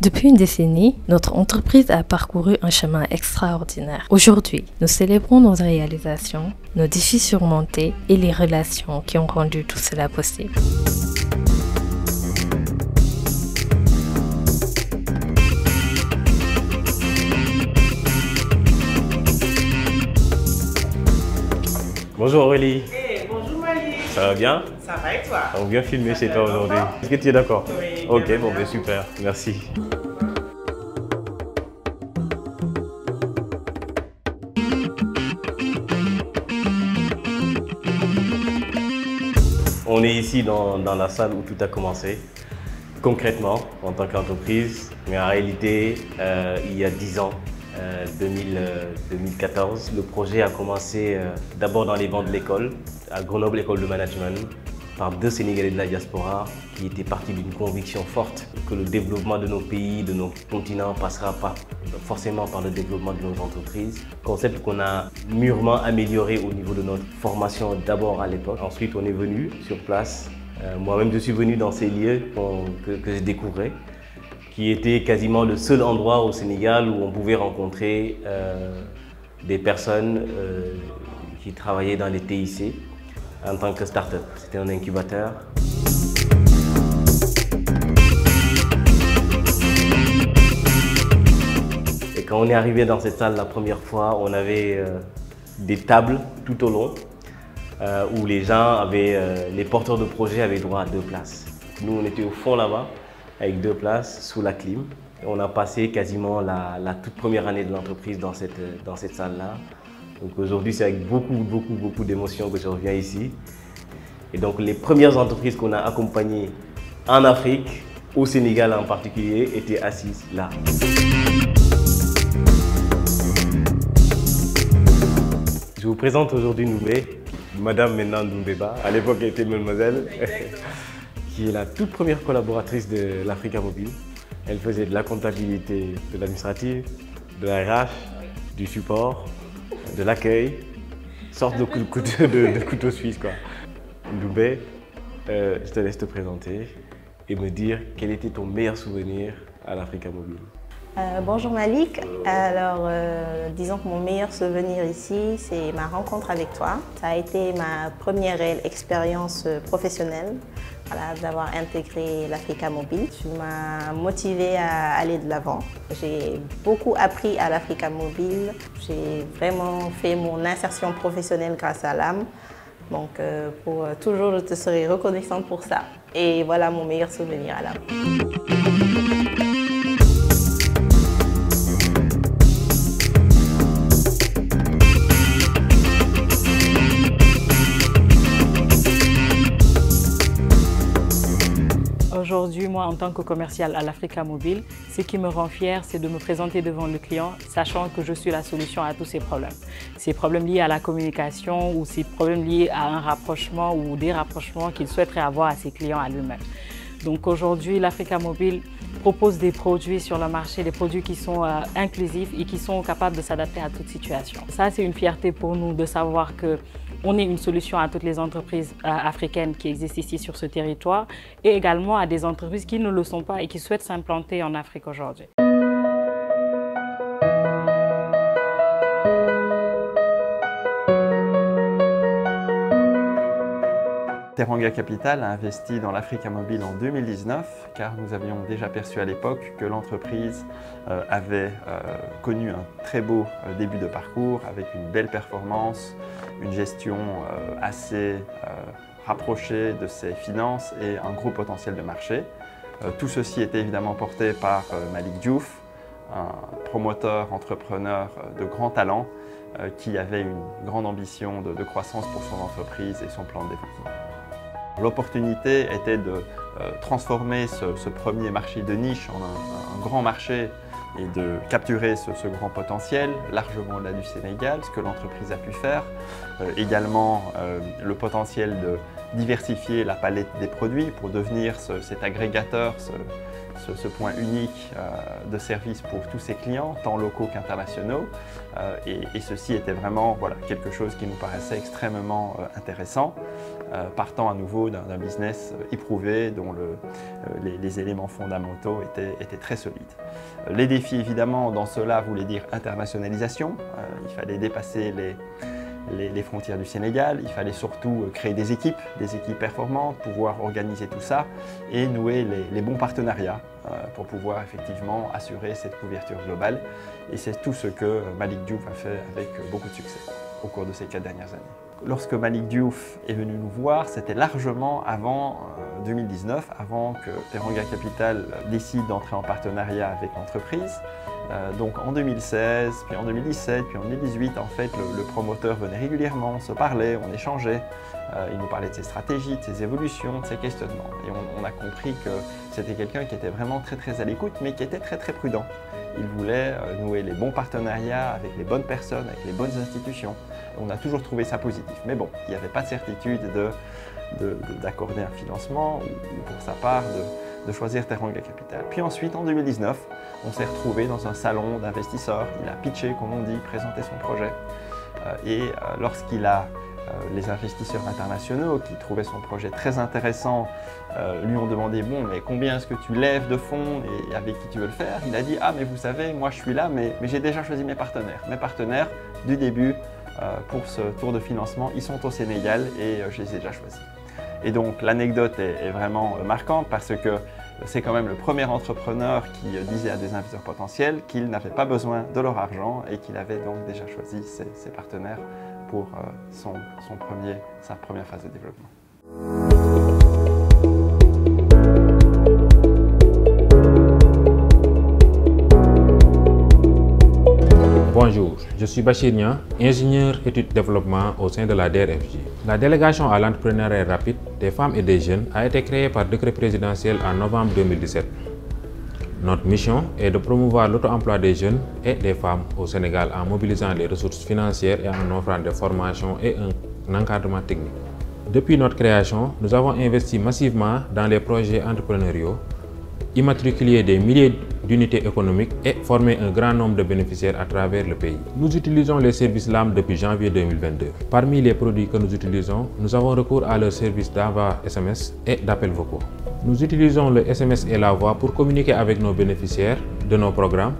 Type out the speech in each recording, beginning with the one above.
Depuis une décennie, notre entreprise a parcouru un chemin extraordinaire. Aujourd'hui, nous célébrons nos réalisations, nos défis surmontés et les relations qui ont rendu tout cela possible. Bonjour Aurélie. Hey, bonjour Mali. Ça va bien? Ça va et toi? On vient filmer chez toi aujourd'hui. Est-ce que tu es d'accord? Oui. Ok, bon ben super, merci. On est ici dans la salle où tout a commencé, concrètement en tant qu'entreprise, mais en réalité il y a 10 ans. 2014. Le projet a commencé d'abord dans les bancs de l'école, à Grenoble École de Management, par 2 Sénégalais de la diaspora qui étaient partis d'une conviction forte que le développement de nos pays, de nos continents passera forcément par le développement de nos entreprises. Concept qu'on a mûrement amélioré au niveau de notre formation d'abord à l'époque. Ensuite, on est venu sur place. Moi-même, je suis venu dans ces lieux que je découvrais, qui était quasiment le seul endroit au Sénégal où on pouvait rencontrer des personnes qui travaillaient dans les TIC en tant que start-up. C'était un incubateur. Et quand on est arrivé dans cette salle la première fois, on avait des tables tout au long où les gens avaient, les porteurs de projets avaient droit à 2 places. Nous, on était au fond là-bas, avec 2 places sous la clim. On a passé quasiment la toute première année de l'entreprise dans cette salle-là. Donc aujourd'hui, c'est avec beaucoup d'émotions que je reviens ici. Et donc les premières entreprises qu'on a accompagnées en Afrique, au Sénégal en particulier, étaient assises là. Je vous présente aujourd'hui Ndoumbe, Madame maintenant Ndoumbeba, à l'époque elle était mademoiselle. Qui est la toute première collaboratrice de l'Africa Mobile. Elle faisait de la comptabilité, de l'administratif, de la RH, du support, de l'accueil, sorte de couteau suisse quoi. Ndoumbe, je te laisse te présenter et me dire quel était ton meilleur souvenir à l'Africa Mobile. Bonjour Malik, alors disons que mon meilleur souvenir ici, c'est ma rencontre avec toi. Ça a été ma première réelle expérience professionnelle, voilà, d'avoir intégré l'Africa Mobile. Tu m'as motivée à aller de l'avant. J'ai beaucoup appris à l'Africa Mobile. J'ai vraiment fait mon insertion professionnelle grâce à l'âme. Donc pour toujours, je te serai reconnaissante pour ça. Et voilà mon meilleur souvenir à l'âme. Aujourd'hui, moi, en tant que commercial à l'Africa Mobile, ce qui me rend fière, c'est de me présenter devant le client, sachant que je suis la solution à tous ces problèmes. Ces problèmes liés à la communication ou ces problèmes liés à un rapprochement ou des rapprochements qu'il souhaiterait avoir à ses clients à lui-même. Donc aujourd'hui, l'Africa Mobile propose des produits sur le marché, des produits qui sont inclusifs et qui sont capables de s'adapter à toute situation. Ça, c'est une fierté pour nous de savoir qu'on est une solution à toutes les entreprises africaines qui existent ici sur ce territoire et également à des entreprises qui ne le sont pas et qui souhaitent s'implanter en Afrique aujourd'hui. Teranga Capital a investi dans l'Africa Mobile en 2019 car nous avions déjà perçu à l'époque que l'entreprise avait connu un très beau début de parcours avec une belle performance, une gestion assez rapprochée de ses finances et un gros potentiel de marché. Tout ceci était évidemment porté par Malik Diouf, un promoteur, entrepreneur de grand talent qui avait une grande ambition de croissance pour son entreprise et son plan de développement. L'opportunité était de transformer ce premier marché de niche en un grand marché et de capturer ce grand potentiel largement au-delà du Sénégal, ce que l'entreprise a pu faire. Également le potentiel de diversifier la palette des produits pour devenir cet agrégateur, ce point unique de service pour tous ses clients, tant locaux qu'internationaux. Et ceci était vraiment quelque chose qui nous paraissait extrêmement intéressant, partant à nouveau d'un business éprouvé dont les éléments fondamentaux étaient très solides. Les défis, évidemment, dans cela voulaient dire internationalisation. Il fallait dépasser les frontières du Sénégal. Il fallait surtout créer des équipes performantes, pouvoir organiser tout ça et nouer les bons partenariats pour pouvoir effectivement assurer cette couverture globale. Et c'est tout ce que Malik Diouf a fait avec beaucoup de succès au cours de ces 4 dernières années. Lorsque Malik Diouf est venu nous voir, c'était largement avant 2019, avant que Teranga Capital décide d'entrer en partenariat avec l'entreprise. Donc en 2016, puis en 2017, puis en 2018, en fait, le promoteur venait régulièrement, on se parlait, on échangeait. Il nous parlait de ses stratégies, de ses évolutions, de ses questionnements. Et on a compris que c'était quelqu'un qui était vraiment très à l'écoute, mais qui était très prudent. Il voulait nouer les bons partenariats avec les bonnes personnes, avec les bonnes institutions. On a toujours trouvé ça positif. Mais bon, il n'y avait pas de certitude d'accorder un financement ou pour sa part de choisir Teranga Capital. Puis ensuite, en 2019, on s'est retrouvé dans un salon d'investisseurs. Il a pitché, comme on dit, présenté son projet. Lorsqu'il a les investisseurs internationaux qui trouvaient son projet très intéressant lui ont demandé « Bon, mais combien est-ce que tu lèves de fonds et avec qui tu veux le faire ?» Il a dit « Ah, mais vous savez, moi je suis là, mais j'ai déjà choisi mes partenaires. Mes partenaires, du début, pour ce tour de financement, ils sont au Sénégal et je les ai déjà choisis. » Et donc l'anecdote est vraiment marquante parce que c'est quand même le premier entrepreneur qui disait à des investisseurs potentiels qu'il n'avait pas besoin de leur argent et qu'il avait donc déjà choisi ses partenaires pour sa première phase de développement. Bonjour, je suis Bachir Nia, ingénieur études développement au sein de la DRFJ. La délégation à l'entrepreneuriat rapide des femmes et des jeunes a été créée par décret présidentiel en novembre 2017. Notre mission est de promouvoir l'auto-emploi des jeunes et des femmes au Sénégal en mobilisant les ressources financières et en offrant des formations et un encadrement technique. Depuis notre création, nous avons investi massivement dans les projets entrepreneuriaux, immatriculé des milliers d'unités économiques et formé un grand nombre de bénéficiaires à travers le pays. Nous utilisons les services LAM depuis janvier 2022. Parmi les produits que nous utilisons, nous avons recours à leur service d'envoi SMS et d'appels vocaux. Nous utilisons le SMS et la voix pour communiquer avec nos bénéficiaires de nos programmes,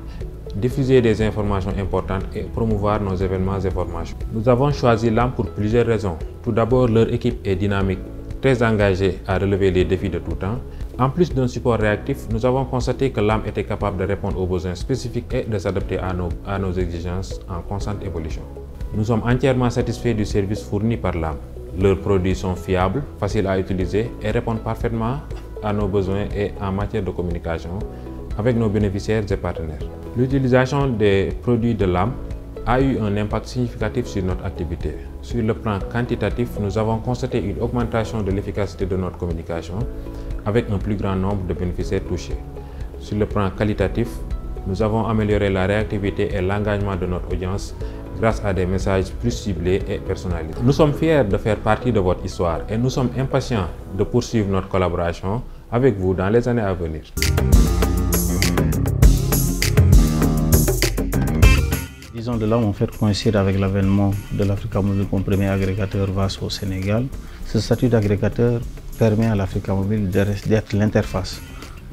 diffuser des informations importantes et promouvoir nos événements et formations. Nous avons choisi LAM pour plusieurs raisons. Tout d'abord, leur équipe est dynamique, très engagée à relever les défis de tout temps. En plus d'un support réactif, nous avons constaté que LAM était capable de répondre aux besoins spécifiques et de s'adapter à nos exigences en constante évolution. Nous sommes entièrement satisfaits du service fourni par LAM. Leurs produits sont fiables, faciles à utiliser et répondent parfaitement à nos besoins et en matière de communication avec nos bénéficiaires et partenaires. L'utilisation des produits de LAM a eu un impact significatif sur notre activité. Sur le plan quantitatif, nous avons constaté une augmentation de l'efficacité de notre communication avec un plus grand nombre de bénéficiaires touchés. Sur le plan qualitatif, nous avons amélioré la réactivité et l'engagement de notre audience grâce à des messages plus ciblés et personnalisés. Nous sommes fiers de faire partie de votre histoire et nous sommes impatients de poursuivre notre collaboration avec vous dans les années à venir. De là, on fait coïncider avec l'avènement de l'Africa Mobile comme premier agrégateur VAS au Sénégal. Ce statut d'agrégateur permet à l'Africa Mobile d'être l'interface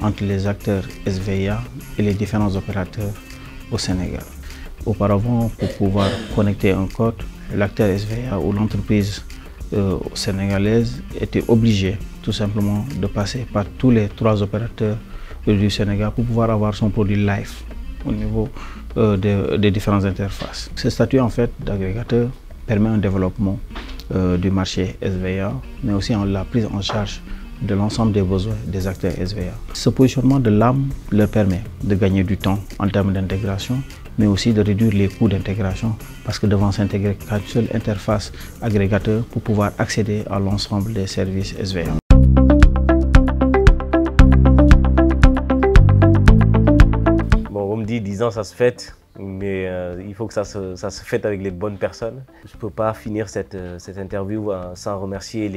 entre les acteurs SVIA et les différents opérateurs au Sénégal. Auparavant, pour pouvoir connecter un code, l'acteur SVIA ou l'entreprise sénégalaise était obligé tout simplement de passer par tous les 3 opérateurs du Sénégal pour pouvoir avoir son produit live au niveau des différentes interfaces. Ce statut en fait d'agrégateur permet un développement du marché SVA, mais aussi la prise en charge de l'ensemble des besoins des acteurs SVA. Ce positionnement de LAM leur permet de gagner du temps en termes d'intégration, mais aussi de réduire les coûts d'intégration parce que devant s'intégrer qu'à une seule interface agrégateur pour pouvoir accéder à l'ensemble des services SVA. On me dit 10 ans ça se fête, mais il faut que ça se fête avec les bonnes personnes. Je ne peux pas finir cette interview sans remercier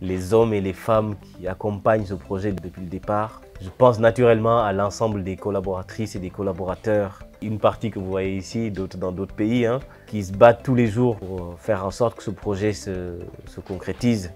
les hommes et les femmes qui accompagnent ce projet depuis le départ. Je pense naturellement à l'ensemble des collaboratrices et des collaborateurs, une partie que vous voyez ici, d'autres dans d'autres pays, qui se battent tous les jours pour faire en sorte que ce projet se concrétise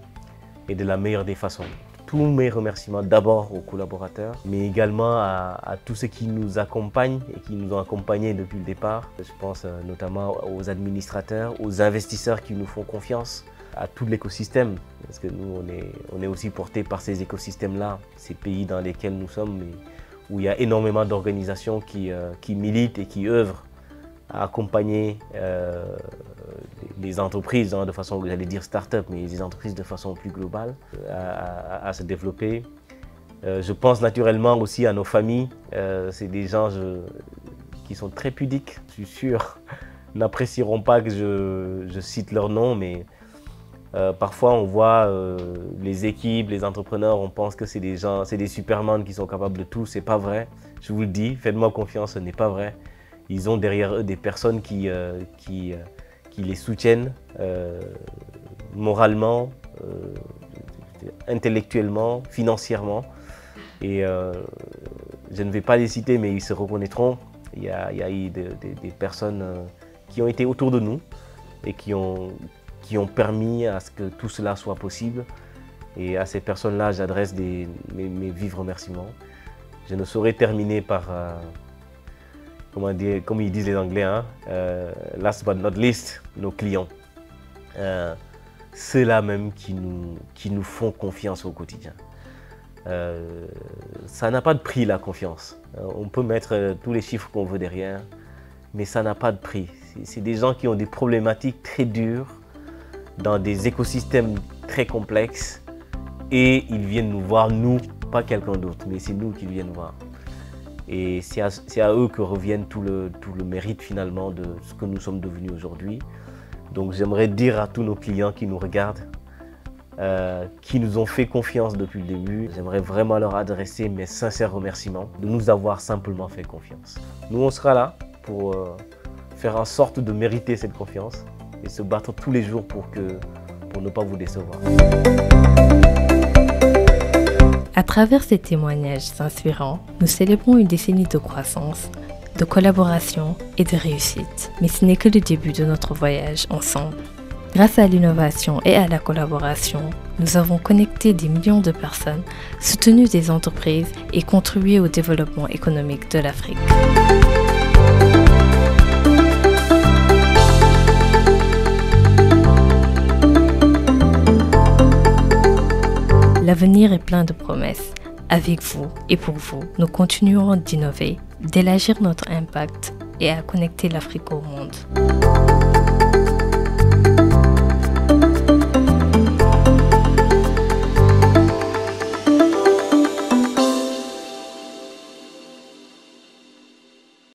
et de la meilleure des façons. Tous mes remerciements d'abord aux collaborateurs, mais également à tous ceux qui nous accompagnent et qui nous ont accompagnés depuis le départ. Je pense notamment aux administrateurs, aux investisseurs qui nous font confiance, à tout l'écosystème, parce que nous, on est aussi portés par ces écosystèmes-là, ces pays dans lesquels nous sommes, où il y a énormément d'organisations qui militent et qui œuvrent à accompagner les entreprises, de façon, j'allais dire start-up, mais les entreprises de façon plus globale, à se développer. Je pense naturellement aussi à nos familles. C'est des gens qui sont très pudiques, je suis sûr, n'apprécieront pas que je cite leur nom, mais parfois on voit les équipes, les entrepreneurs, on pense que c'est des gens, c'est des supermans qui sont capables de tout. C'est pas vrai, je vous le dis, faites-moi confiance, ce n'est pas vrai. Ils ont derrière eux des personnes qui les soutiennent moralement, intellectuellement, financièrement. Et je ne vais pas les citer, mais ils se reconnaîtront. Il y a eu des personnes qui ont été autour de nous et qui ont permis à ce que tout cela soit possible. Et à ces personnes-là, j'adresse mes vifs remerciements. Je ne saurais terminer par, comme ils disent les Anglais, last but not least, nos clients. Ceux-là même qui nous font confiance au quotidien. Ça n'a pas de prix, la confiance. On peut mettre tous les chiffres qu'on veut derrière, mais ça n'a pas de prix. C'est des gens qui ont des problématiques très dures, dans des écosystèmes très complexes, et ils viennent nous voir, nous, pas quelqu'un d'autre, mais c'est nous qu'ils viennent voir. Et c'est à eux que revienne tout le mérite finalement de ce que nous sommes devenus aujourd'hui. Donc j'aimerais dire à tous nos clients qui nous regardent, qui nous ont fait confiance depuis le début, j'aimerais vraiment leur adresser mes sincères remerciements de nous avoir simplement fait confiance. Nous, on sera là pour faire en sorte de mériter cette confiance et se battre tous les jours pour ne pas vous décevoir. À travers ces témoignages inspirants, nous célébrons une décennie de croissance, de collaboration et de réussite. Mais ce n'est que le début de notre voyage ensemble. Grâce à l'innovation et à la collaboration, nous avons connecté des millions de personnes, soutenu des entreprises et contribué au développement économique de l'Afrique. L'avenir est plein de promesses. Avec vous et pour vous, nous continuerons d'innover, d'élargir notre impact et à connecter l'Afrique au monde.